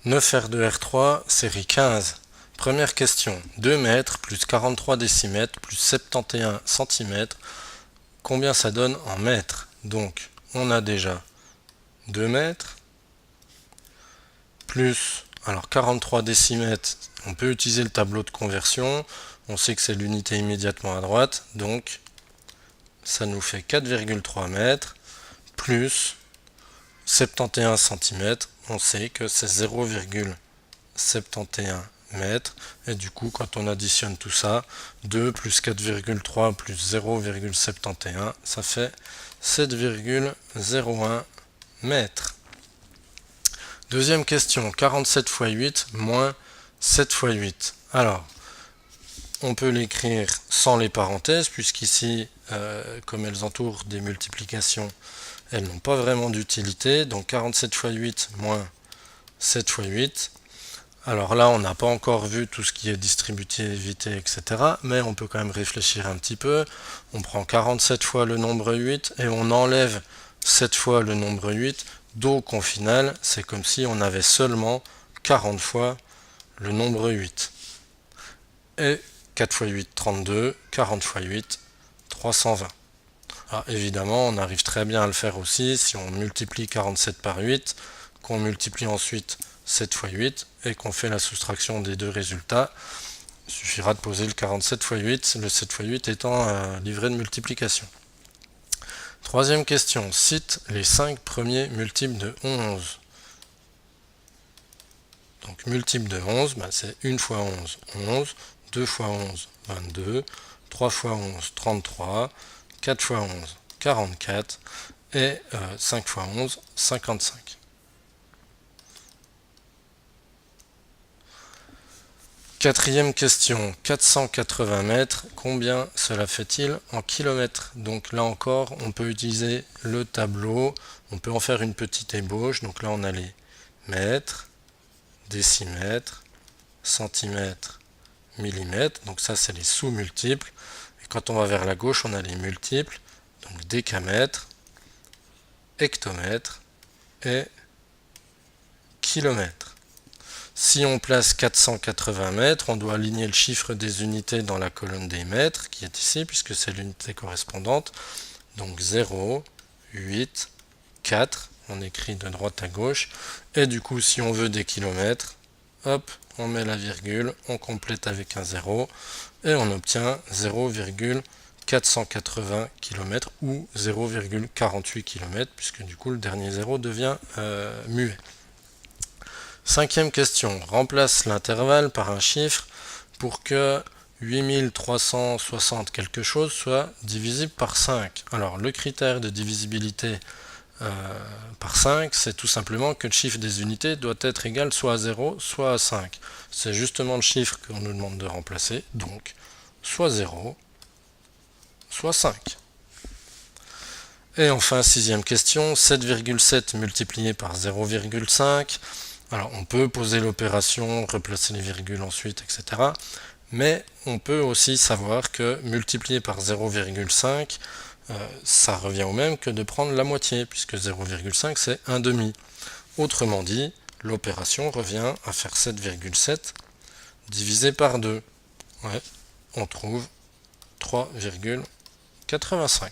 9R2R3, série 15. Première question. 2 mètres plus 43 décimètres plus 71 cm. Combien ça donne en mètres? Donc, on a déjà 2 mètres plus, alors 43 décimètres, on peut utiliser le tableau de conversion. On sait que c'est l'unité immédiatement à droite. Donc, ça nous fait 4,3 mètres plus 71 cm. On sait que c'est 0,71 mètres. Et du coup, quand on additionne tout ça, 2 plus 4,3 plus 0,71, ça fait 7,01 mètres. Deuxième question, 47 x 8 moins 7 x 8. Alors, on peut l'écrire sans les parenthèses, puisqu'ici, comme elles entourent des multiplications, elles n'ont pas vraiment d'utilité. Donc 47 x 8 moins 7 x 8. Alors là, on n'a pas encore vu tout ce qui est distributivité, etc. Mais on peut quand même réfléchir un petit peu. On prend 47 fois le nombre 8 et on enlève 7 fois le nombre 8. Donc au final, c'est comme si on avait seulement 40 fois le nombre 8. Et 4 x 8, 32. 40 x 8, 320. Alors évidemment, on arrive très bien à le faire aussi si on multiplie 47 par 8, qu'on multiplie ensuite 7 x 8 et qu'on fait la soustraction des deux résultats. Il suffira de poser le 47 x 8, le 7 x 8 étant un livret de multiplication. Troisième question, cite les 5 premiers multiples de 11. Donc multiple de 11, c'est 1 x 11, 11, 2 x 11, 22, 3 x 11, 33, 4 x 11, 44 et 5 x 11, 55. Quatrième question, 480 mètres, combien cela fait-il en kilomètres? Donc là encore, on peut utiliser le tableau, on peut en faire une petite ébauche. Donc là, on a les mètres, décimètres, centimètres, millimètres. Donc ça, c'est les sous-multiples. Et quand on va vers la gauche, on a les multiples. Donc décamètre, hectomètre et kilomètre. Si on place 480 mètres, on doit aligner le chiffre des unités dans la colonne des mètres, qui est ici, puisque c'est l'unité correspondante. Donc 0, 8, 4, on écrit de droite à gauche. Et du coup, si on veut des kilomètres, hop, on met la virgule, on complète avec un 0, et on obtient 0,480 km ou 0,48 km, puisque du coup, le dernier 0 devient muet. Cinquième question, remplace l'intervalle par un chiffre pour que 8360 quelque chose soit divisible par 5. Alors le critère de divisibilité par 5, c'est tout simplement que le chiffre des unités doit être égal soit à 0, soit à 5. C'est justement le chiffre qu'on nous demande de remplacer, donc soit 0, soit 5. Et enfin, sixième question, 7,7 multiplié par 0,5. Alors on peut poser l'opération, replacer les virgules ensuite, etc. Mais on peut aussi savoir que multiplier par 0,5, ça revient au même que de prendre la moitié, puisque 0,5 c'est 1 demi. Autrement dit, l'opération revient à faire 7,7 divisé par 2. Ouais, on trouve 3,85.